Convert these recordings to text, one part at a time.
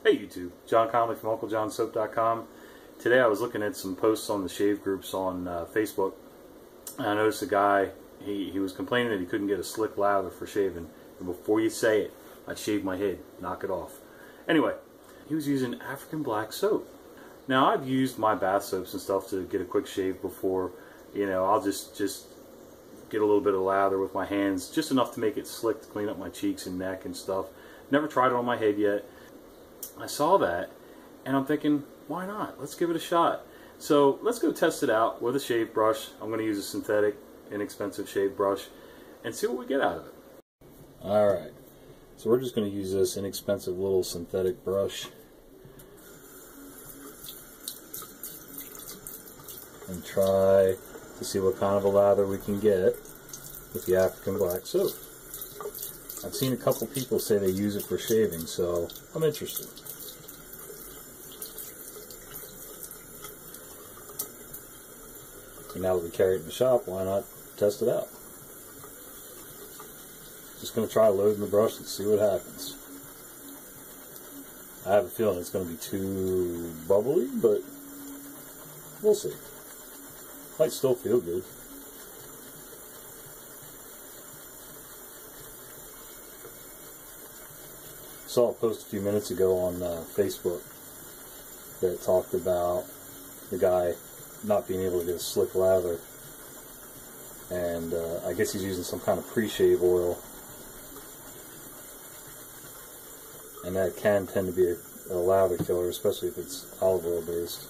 Hey YouTube, John Conley from unclejonssoap.com. Today I was looking at some posts on the shave groups on Facebook, and I noticed a guy, he was complaining that he couldn't get a slick lather for shaving. And before you say it, I'd shave my head, knock it off. Anyway, he was using African black soap. Now I've used my bath soaps and stuff to get a quick shave before. You know, I'll just get a little bit of lather with my hands, just enough to make it slick to clean up my cheeks and neck and stuff. Never tried it on my head yet. I saw that and I'm thinking, why not? Let's give it a shot. So let's go test it out with a shave brush. I'm going to use a synthetic, inexpensive shave brush and see what we get out of it. Alright, so we're just going to use this inexpensive little synthetic brush and try to see what kind of a lather we can get with the African black soap. I've seen a couple people say they use it for shaving, so I'm interested. And now that we carry it in the shop, why not test it out? Just going to try loading the brush and see what happens. I have a feeling it's going to be too bubbly, but we'll see. Might still feel good. Saw a post a few minutes ago on Facebook that talked about the guy not being able to get a slick lather, and I guess he's using some kind of pre-shave oil, and that can tend to be a lather killer, especially if it's olive oil based.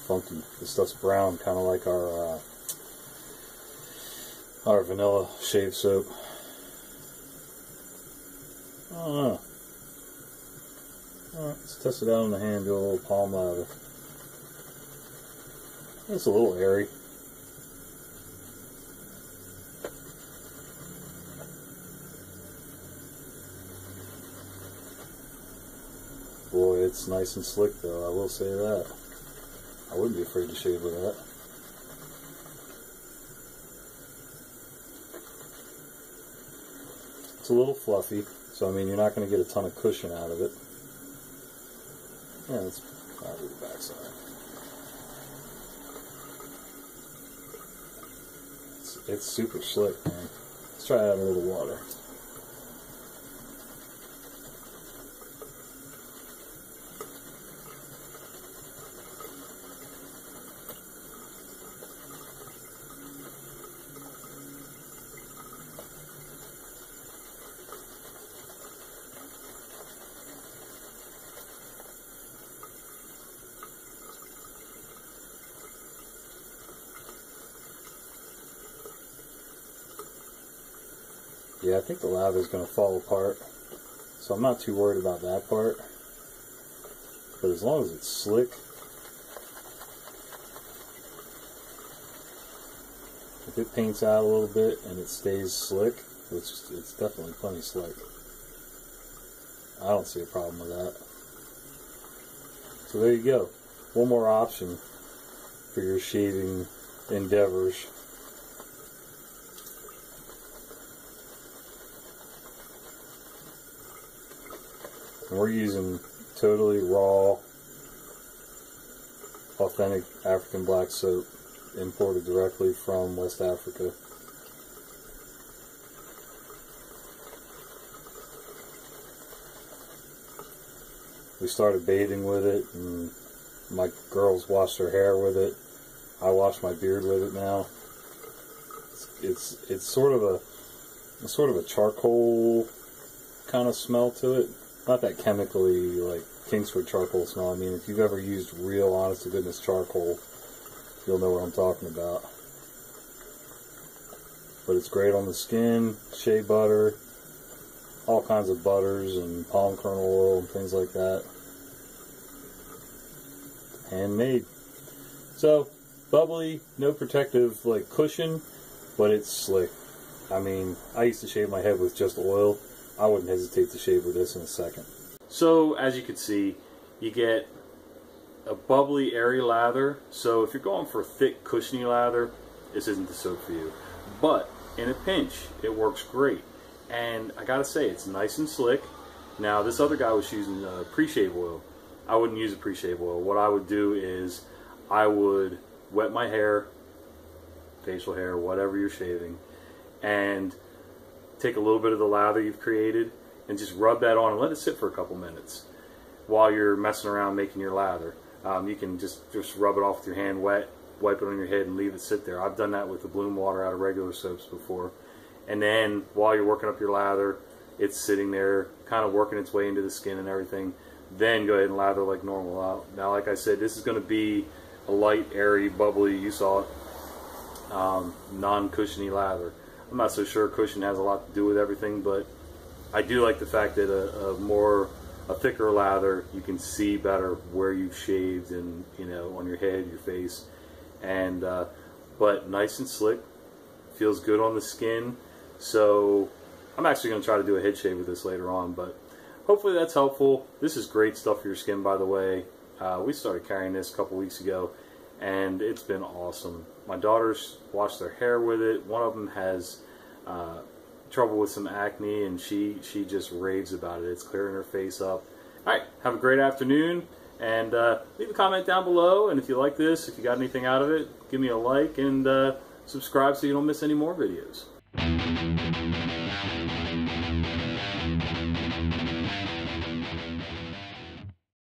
Funky. This stuff's brown, kind of like our vanilla shave soap. I don't know. Alright, let's test it out on the hand, do a little palm lather. It's a little airy. Boy, it's nice and slick though, I will say that. I wouldn't be afraid to shave with that. It's a little fluffy, so I mean you're not going to get a ton of cushion out of it. Yeah, let's do the back side. It's super slick, man. Let's try adding a little water. Yeah, I think the lather is going to fall apart, so I'm not too worried about that part. But as long as it's slick, if it paints out a little bit and it stays slick, it's definitely plenty slick. I don't see a problem with that. So there you go. One more option for your shaving endeavors. And we're using totally raw, authentic African black soap, imported directly from West Africa. We started bathing with it, and my girls washed their hair with it. I wash my beard with it now. It's sort of a charcoal kind of smell to it. Not that chemically, like Kingsford charcoal smell. I mean, if you've ever used real, honest to goodness charcoal, you'll know what I'm talking about. But it's great on the skin, shea butter, all kinds of butters and palm kernel oil and things like that. Handmade. So, bubbly, no protective like cushion, but it's slick. I mean, I used to shave my head with just oil. I wouldn't hesitate to shave with this in a second. So, as you can see, you get a bubbly, airy lather. So if you're going for thick, cushiony lather, this isn't the soap for you. But in a pinch, it works great. And I gotta say, it's nice and slick. Now, this other guy was using pre-shave oil. I wouldn't use a pre-shave oil. What I would do is I would wet my hair, facial hair, whatever you're shaving, and take a little bit of the lather you've created and just rub that on and let it sit for a couple minutes while you're messing around making your lather. You can just rub it off with your hand wet, wipe it on your head, and leave it sit there. I've done that with the bloom water out of regular soaps before. And then while you're working up your lather, it's sitting there kind of working its way into the skin and everything. Then go ahead and lather like normal. Now, like I said, this is going to be a light, airy, bubbly, you saw it, non-cushiony lather. I'm not so sure cushion has a lot to do with everything, but I do like the fact that a thicker lather, you can see better where you've shaved and, you know, on your head, your face, and but nice and slick, feels good on the skin. So I'm actually going to try to do a head shave with this later on, but hopefully that's helpful. This is great stuff for your skin, by the way. We started carrying this a couple weeks ago, and it's been awesome. My daughters washed their hair with it. One of them has trouble with some acne, and she just raves about it. It's clearing her face up. Alright, have a great afternoon, and leave a comment down below, and if you like this, if you got anything out of it, give me a like, and subscribe so you don't miss any more videos.